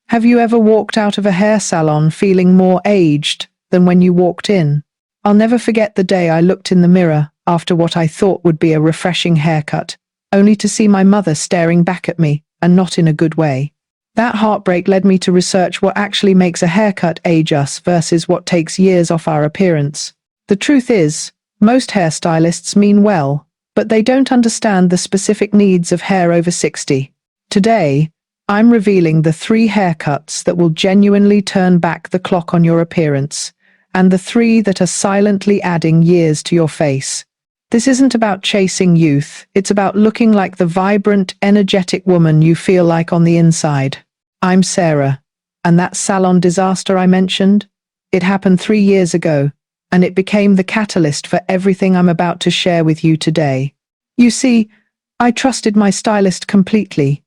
Have you ever walked out of a hair salon feeling more aged than when you walked in? I'll never forget the day I looked in the mirror after what I thought would be a refreshing haircut, only to see my mother staring back at me, and not in a good way. That heartbreak led me to research what actually makes a haircut age us versus what takes years off our appearance. The truth is, most hairstylists mean well, but they don't understand the specific needs of hair over 60. Today, I'm revealing the 3 haircuts that will genuinely turn back the clock on your appearance, and the 3 that are silently adding years to your face. This isn't about chasing youth, it's about looking like the vibrant, energetic woman you feel like on the inside. I'm Sarah, and that salon disaster I mentioned? It happened 3 years ago, and it became the catalyst for everything I'm about to share with you today. You see, I trusted my stylist completely.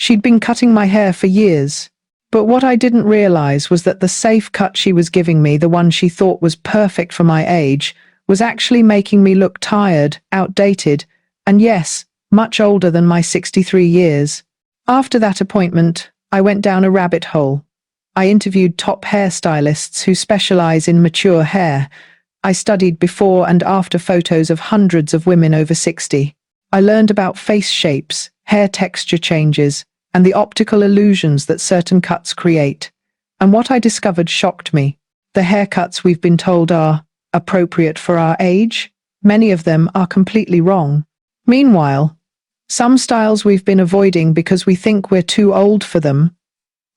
She'd been cutting my hair for years. But what I didn't realize was that the safe cut she was giving me, the one she thought was perfect for my age, was actually making me look tired, outdated, and yes, much older than my 63 years. After that appointment, I went down a rabbit hole. I interviewed top hairstylists who specialize in mature hair. I studied before and after photos of hundreds of women over 60. I learned about face shapes, hair texture changes, and the optical illusions that certain cuts create. And what I discovered shocked me. The haircuts we've been told are appropriate for our age, many of them are completely wrong. Meanwhile, some styles we've been avoiding because we think we're too old for them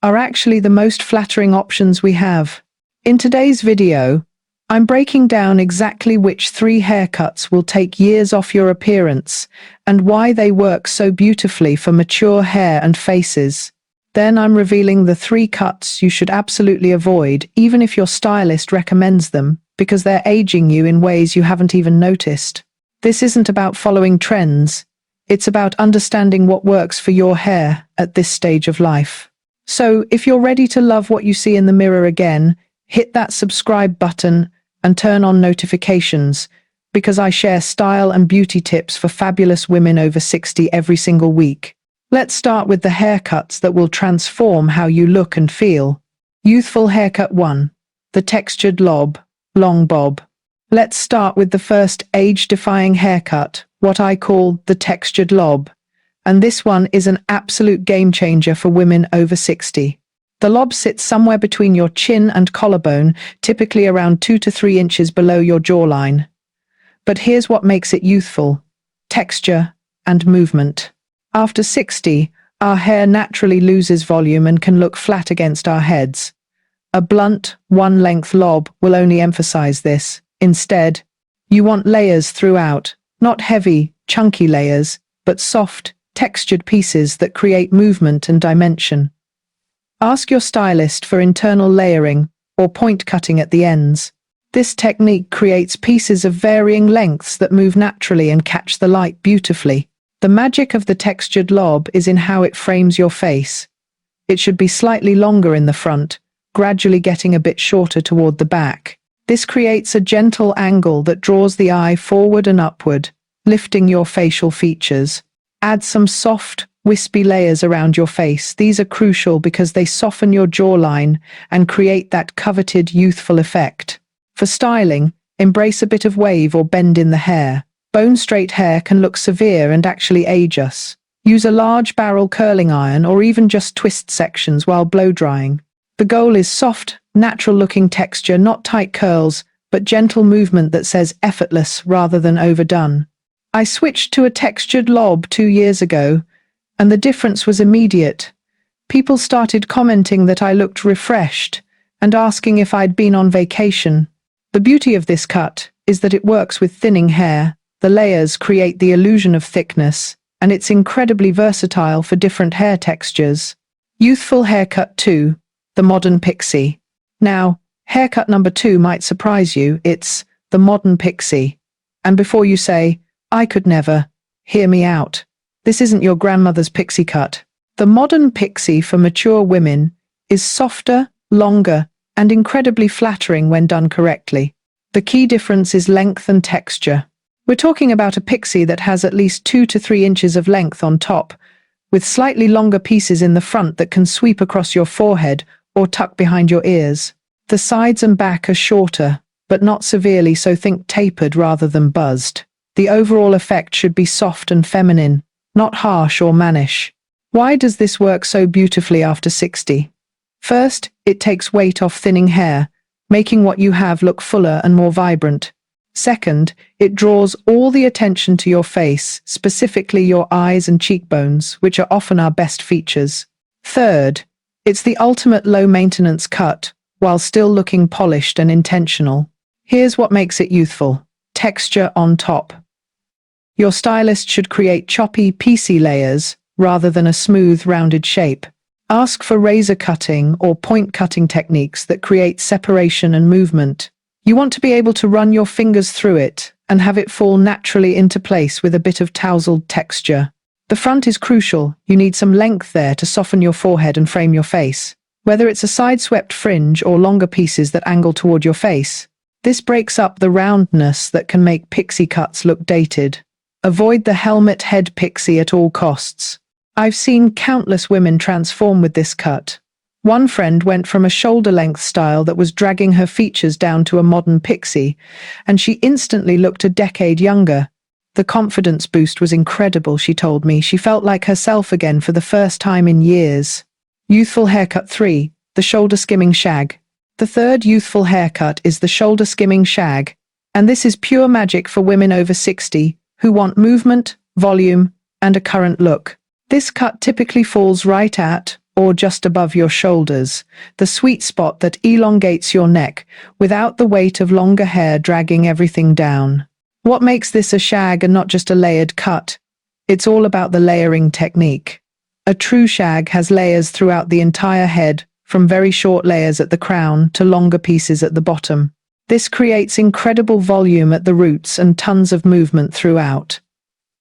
are actually the most flattering options we have. In today's video, I'm breaking down exactly which 3 haircuts will take years off your appearance and why they work so beautifully for mature hair and faces. Then I'm revealing the 3 cuts you should absolutely avoid, even if your stylist recommends them, because they're aging you in ways you haven't even noticed. This isn't about following trends. It's about understanding what works for your hair at this stage of life. So, if you're ready to love what you see in the mirror again, hit that subscribe button and turn on notifications, because I share style and beauty tips for fabulous women over 60 every single week. Let's start with the haircuts that will transform how you look and feel. Youthful Haircut 1. The Textured Lob, Long Bob. Let's start with the first age-defying haircut, what I call the textured lob. And this one is an absolute game-changer for women over 60. The lob sits somewhere between your chin and collarbone, typically around 2 to 3 inches below your jawline. But here's what makes it youthful: texture and movement. After 60, our hair naturally loses volume and can look flat against our heads. A blunt, one-length lob will only emphasize this. Instead, you want layers throughout, not heavy, chunky layers, but soft, textured pieces that create movement and dimension. Ask your stylist for internal layering or point cutting at the ends. This technique creates pieces of varying lengths that move naturally and catch the light beautifully. The magic of the textured lob is in how it frames your face. It should be slightly longer in the front, gradually getting a bit shorter toward the back. This creates a gentle angle that draws the eye forward and upward, lifting your facial features. Add some soft, wispy layers around your face. These are crucial because they soften your jawline and create that coveted youthful effect. For styling, embrace a bit of wave or bend in the hair. Bone-straight hair can look severe and actually age us. Use a large barrel curling iron or even just twist sections while blow-drying. The goal is soft, natural-looking texture, not tight curls, but gentle movement that says effortless rather than overdone. I switched to a textured lob 2 years ago, and the difference was immediate. People started commenting that I looked refreshed and asking if I'd been on vacation. The beauty of this cut is that it works with thinning hair. The layers create the illusion of thickness, and it's incredibly versatile for different hair textures. Youthful Haircut 2. The Modern Pixie. Now, haircut number 2 might surprise you. It's the Modern Pixie. And before you say, "I could never," hear me out. This isn't your grandmother's pixie cut. The Modern Pixie for mature women is softer, longer, and incredibly flattering when done correctly. The key difference is length and texture. We're talking about a pixie that has at least 2 to 3 inches of length on top, with slightly longer pieces in the front that can sweep across your forehead or tuck behind your ears. The sides and back are shorter, but not severely, so think tapered rather than buzzed. The overall effect should be soft and feminine, not harsh or mannish. Why does this work so beautifully after 60? First, it takes weight off thinning hair, making what you have look fuller and more vibrant. Second, it draws all the attention to your face, specifically your eyes and cheekbones, which are often our best features. Third, it's the ultimate low-maintenance cut, while still looking polished and intentional. Here's what makes it youthful: texture on top. Your stylist should create choppy, piecey layers rather than a smooth, rounded shape. Ask for razor cutting or point cutting techniques that create separation and movement. You want to be able to run your fingers through it and have it fall naturally into place with a bit of tousled texture. The front is crucial. You need some length there to soften your forehead and frame your face. Whether it's a side-swept fringe or longer pieces that angle toward your face, this breaks up the roundness that can make pixie cuts look dated. Avoid the helmet head pixie at all costs. I've seen countless women transform with this cut. One friend went from a shoulder-length style that was dragging her features down to a modern pixie, and she instantly looked a decade younger. The confidence boost was incredible, she told me. She felt like herself again for the first time in years. Youthful Haircut 3, the shoulder skimming shag. The third youthful haircut is the shoulder skimming shag, and this is pure magic for women over 60 who want movement, volume, and a current look. This cut typically falls right at or just above your shoulders, the sweet spot that elongates your neck without the weight of longer hair dragging everything down. What makes this a shag and not just a layered cut? It's all about the layering technique. A true shag has layers throughout the entire head, from very short layers at the crown to longer pieces at the bottom. This creates incredible volume at the roots and tons of movement throughout.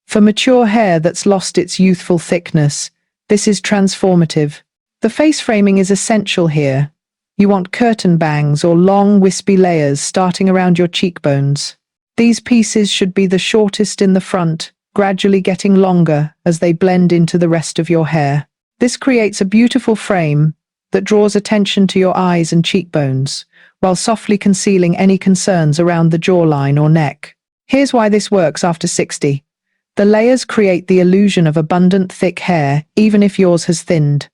For mature hair that's lost its youthful thickness, this is transformative. The face framing is essential here. You want curtain bangs or long, wispy layers starting around your cheekbones. These pieces should be the shortest in the front, gradually getting longer as they blend into the rest of your hair. This creates a beautiful frame that draws attention to your eyes and cheekbones, while softly concealing any concerns around the jawline or neck. Here's why this works after 60. The layers create the illusion of abundant, thick hair, even if yours has thinned.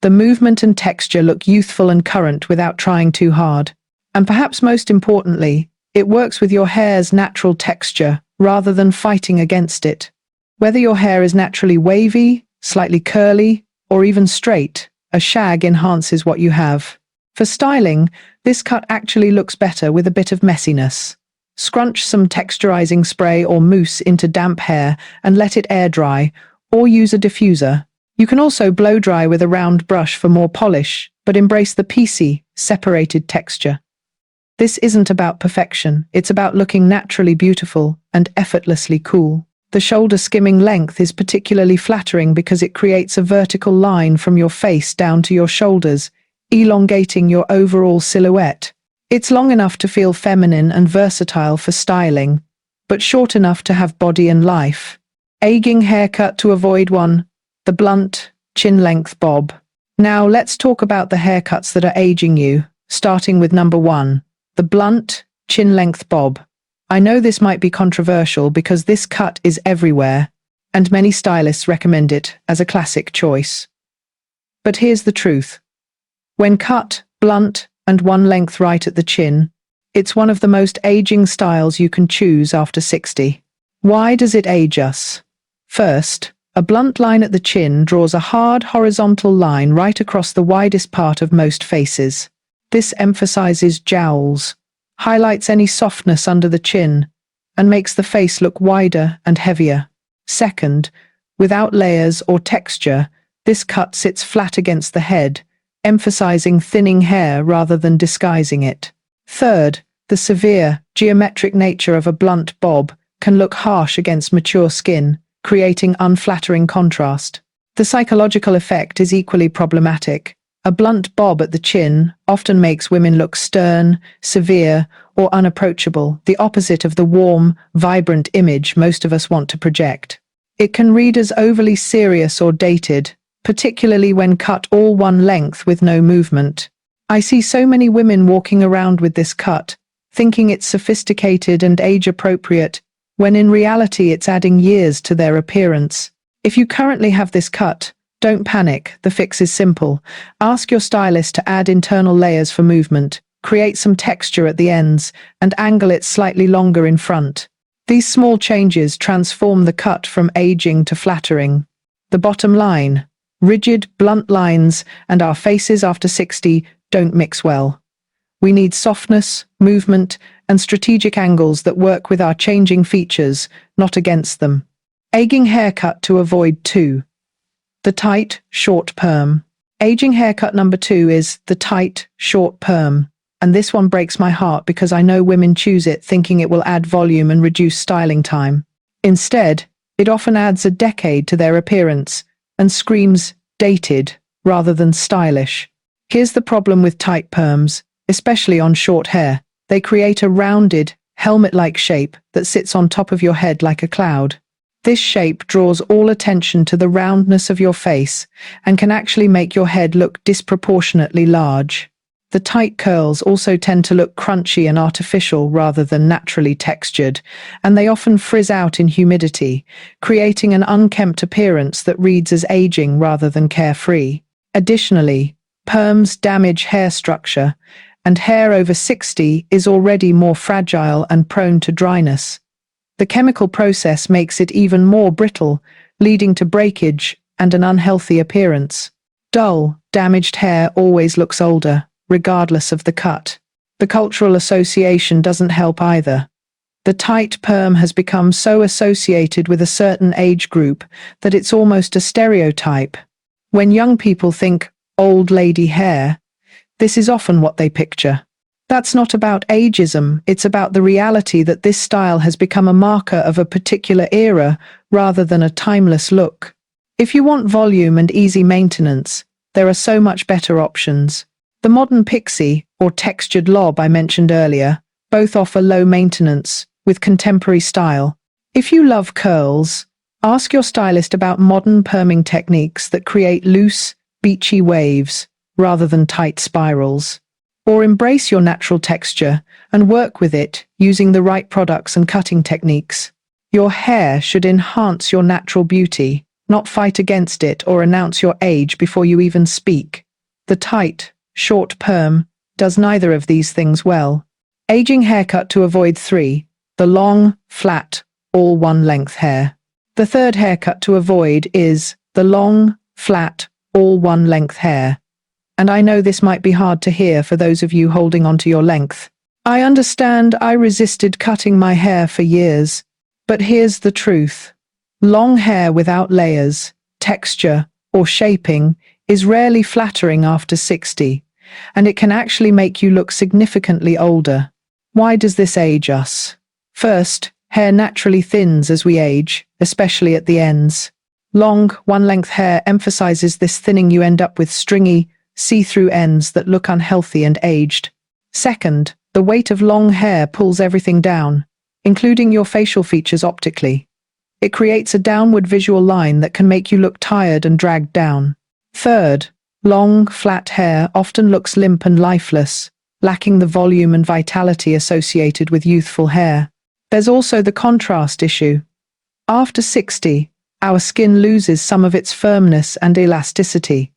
The movement and texture look youthful and current without trying too hard. And perhaps most importantly, it works with your hair's natural texture rather than fighting against it. Whether your hair is naturally wavy, slightly curly, or even straight, a shag enhances what you have. For styling, this cut actually looks better with a bit of messiness. Scrunch some texturizing spray or mousse into damp hair and let it air dry, or use a diffuser. You can also blow dry with a round brush for more polish, but embrace the piecey, separated texture. This isn't about perfection, it's about looking naturally beautiful and effortlessly cool. The shoulder skimming length is particularly flattering because it creates a vertical line from your face down to your shoulders, elongating your overall silhouette. It's long enough to feel feminine and versatile for styling, but short enough to have body and life. Aging haircut to avoid one, the blunt, chin-length bob. Now let's talk about the haircuts that are aging you, starting with number 1, the blunt, chin-length bob. I know this might be controversial because this cut is everywhere, and many stylists recommend it as a classic choice. But here's the truth. When cut, blunt, and one length right at the chin, it's one of the most aging styles you can choose after 60. Why does it age us? First, a blunt line at the chin draws a hard horizontal line right across the widest part of most faces. This emphasizes jowls, highlights any softness under the chin, and makes the face look wider and heavier. Second, without layers or texture, this cut sits flat against the head, emphasizing thinning hair rather than disguising it. Third, the severe, geometric nature of a blunt bob can look harsh against mature skin, creating unflattering contrast. The psychological effect is equally problematic. A blunt bob at the chin often makes women look stern, severe, or unapproachable, the opposite of the warm, vibrant image most of us want to project. It can read as overly serious or dated, particularly when cut all one length with no movement. I see so many women walking around with this cut, thinking it's sophisticated and age-appropriate, when in reality it's adding years to their appearance. If you currently have this cut, don't panic, the fix is simple. Ask your stylist to add internal layers for movement, create some texture at the ends, and angle it slightly longer in front. These small changes transform the cut from aging to flattering. The bottom line: rigid, blunt lines and our faces after 60 don't mix well. We need softness, movement, and strategic angles that work with our changing features, not against them. Aging haircut to avoid 2. The tight, short perm. Aging haircut number 2 is the tight, short perm. And this one breaks my heart because I know women choose it thinking it will add volume and reduce styling time. Instead, it often adds a decade to their appearance and screams dated rather than stylish. Here's the problem with tight perms, especially on short hair. They create a rounded, helmet-like shape that sits on top of your head like a cloud. This shape draws all attention to the roundness of your face and can actually make your head look disproportionately large. The tight curls also tend to look crunchy and artificial rather than naturally textured, and they often frizz out in humidity, creating an unkempt appearance that reads as aging rather than carefree. Additionally, perms damage hair structure, and hair over 60 is already more fragile and prone to dryness. The chemical process makes it even more brittle, leading to breakage and an unhealthy appearance. Dull, damaged hair always looks older, regardless of the cut. The cultural association doesn't help either. The tight perm has become so associated with a certain age group that it's almost a stereotype. When young people think old lady hair, this is often what they picture. That's not about ageism, it's about the reality that this style has become a marker of a particular era rather than a timeless look. If you want volume and easy maintenance, there are so much better options. The modern pixie, or textured lob I mentioned earlier, both offer low maintenance, with contemporary style. If you love curls, ask your stylist about modern perming techniques that create loose, beachy waves, rather than tight spirals. Or embrace your natural texture and work with it using the right products and cutting techniques. Your hair should enhance your natural beauty, not fight against it or announce your age before you even speak. The tight, short perm does neither of these things well. Aging haircut to avoid 3. The long, flat, all one length hair. The third haircut to avoid is the long, flat, all one length hair. And I know this might be hard to hear for those of you holding on to your length. I understand I resisted cutting my hair for years. But here's the truth. Long hair without layers, texture, or shaping is rarely flattering after 60. And it can actually make you look significantly older. Why does this age us? First, hair naturally thins as we age, especially at the ends. Long, one-length hair emphasizes this thinning. You end up with stringy, see-through ends that look unhealthy and aged. Second, the weight of long hair pulls everything down, including your facial features optically. It creates a downward visual line that can make you look tired and dragged down. Third, long, flat hair often looks limp and lifeless, lacking the volume and vitality associated with youthful hair. There's also the contrast issue. After 60, our skin loses some of its firmness and elasticity.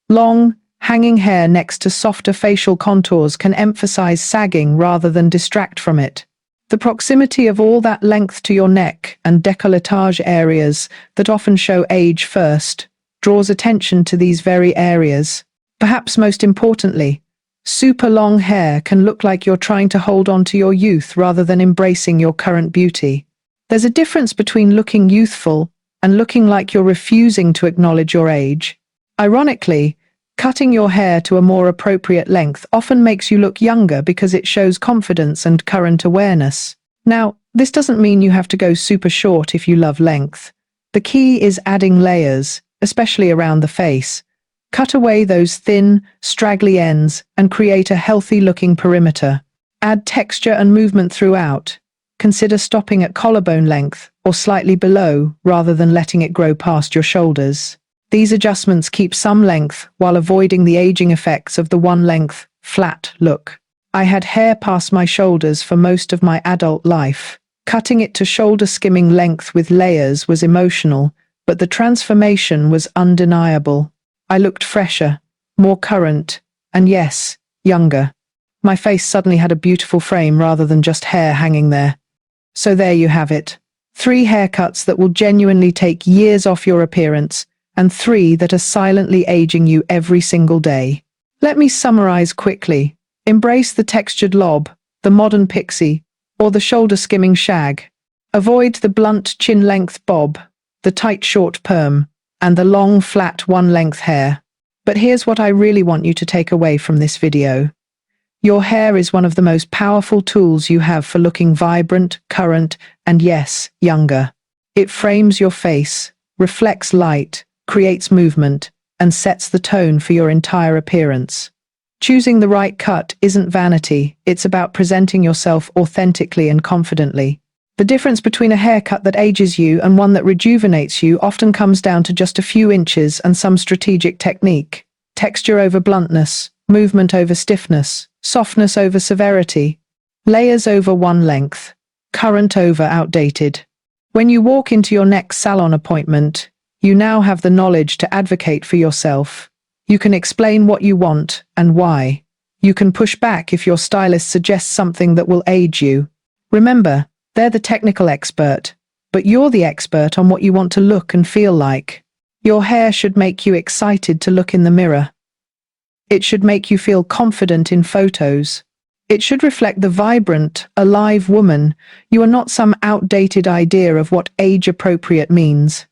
Long, hanging hair next to softer facial contours can emphasize sagging rather than distract from it. The proximity of all that length to your neck and décolletage areas that often show age first draws attention to these very areas. Perhaps most importantly, super long hair can look like you're trying to hold on to your youth rather than embracing your current beauty. There's a difference between looking youthful and looking like you're refusing to acknowledge your age. Ironically, cutting your hair to a more appropriate length often makes you look younger because it shows confidence and current awareness. Now, this doesn't mean you have to go super short if you love length. The key is adding layers, especially around the face. Cut away those thin, straggly ends and create a healthy-looking perimeter. Add texture and movement throughout. Consider stopping at collarbone length or slightly below rather than letting it grow past your shoulders. These adjustments keep some length while avoiding the aging effects of the one-length, flat look. I had hair past my shoulders for most of my adult life. Cutting it to shoulder skimming length with layers was emotional, but the transformation was undeniable. I looked fresher, more current, and yes, younger. My face suddenly had a beautiful frame rather than just hair hanging there. So there you have it. 3 haircuts that will genuinely take years off your appearance, and 3 that are silently aging you every single day. Let me summarize quickly. Embrace the textured lob, the modern pixie, or the shoulder skimming shag. Avoid the blunt chin-length bob, the tight short perm, and the long flat one-length hair. But here's what I really want you to take away from this video. Your hair is one of the most powerful tools you have for looking vibrant, current, and yes, younger. It frames your face, reflects light, creates movement, and sets the tone for your entire appearance. Choosing the right cut isn't vanity, it's about presenting yourself authentically and confidently. The difference between a haircut that ages you and one that rejuvenates you often comes down to just a few inches and some strategic technique. Texture over bluntness, movement over stiffness, softness over severity, layers over one length, current over outdated. When you walk into your next salon appointment, you now have the knowledge to advocate for yourself. You can explain what you want and why. You can push back if your stylist suggests something that will age you. Remember, they're the technical expert, but you're the expert on what you want to look and feel like. Your hair should make you excited to look in the mirror. It should make you feel confident in photos. It should reflect the vibrant, alive woman. You are not some outdated idea of what age-appropriate means.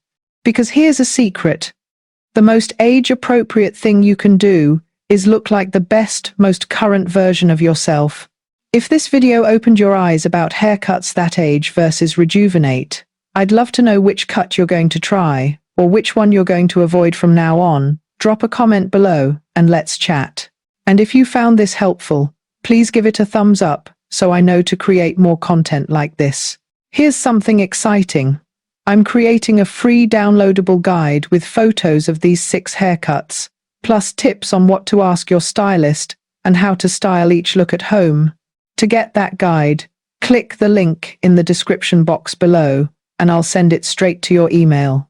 Because here's a secret. The most age-appropriate thing you can do is look like the best, most current version of yourself. If this video opened your eyes about haircuts that age versus rejuvenate, I'd love to know which cut you're going to try, or which one you're going to avoid from now on. Drop a comment below, and let's chat. And if you found this helpful, please give it a thumbs up, so I know to create more content like this. Here's something exciting. I'm creating a free downloadable guide with photos of these 6 haircuts, plus tips on what to ask your stylist and how to style each look at home. To get that guide, click the link in the description box below, and I'll send it straight to your email.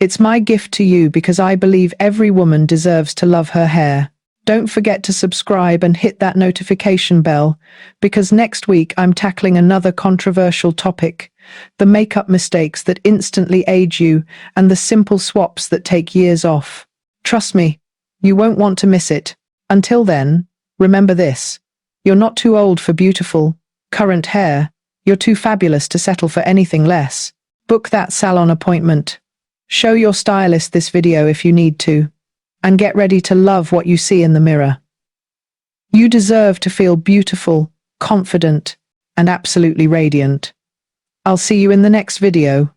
It's my gift to you because I believe every woman deserves to love her hair. Don't forget to subscribe and hit that notification bell, because next week I'm tackling another controversial topic: the makeup mistakes that instantly age you and the simple swaps that take years off. Trust me, you won't want to miss it. Until then, remember this: you're not too old for beautiful, current hair. You're too fabulous to settle for anything less. Book that salon appointment. Show your stylist this video if you need to. And get ready to love what you see in the mirror. You deserve to feel beautiful, confident, and absolutely radiant. I'll see you in the next video.